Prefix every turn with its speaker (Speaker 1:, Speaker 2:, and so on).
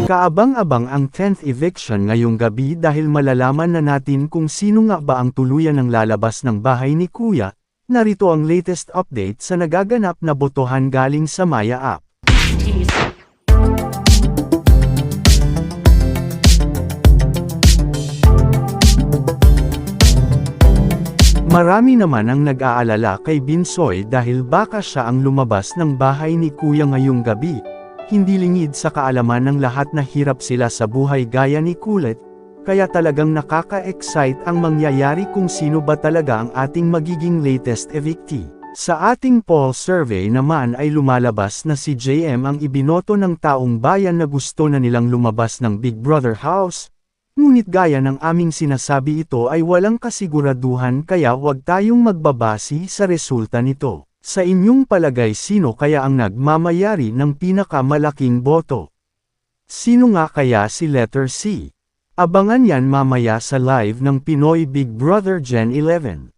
Speaker 1: Kaabang-abang ang 10th eviction ngayong gabi dahil malalaman na natin kung sino nga ba ang tuluyan ng lalabas ng bahay ni Kuya. Narito ang latest update sa nagaganap na botohan galing sa Maya app. Marami naman ang nag-aalala kay Binsoy dahil baka siya ang lumabas ng bahay ni Kuya ngayong gabi. Hindi lingid sa kaalaman ng lahat na hirap sila sa buhay gaya ni Kulit, kaya talagang nakaka-excite ang mangyayari kung sino ba talaga ang ating magiging latest evictee. Sa ating poll survey naman ay lumalabas na si JM ang ibinoto ng taong bayan na gusto na nilang lumabas ng Big Brother house. Ngunit gaya ng aming sinasabi, ito ay walang kasiguraduhan, kaya huwag tayong magbabasi sa resulta nito. Sa inyong palagay, sino kaya ang nagmamayari ng pinakamalaking boto? Sino nga kaya si letter C? Abangan yan mamaya sa live ng Pinoy Big Brother Gen 11.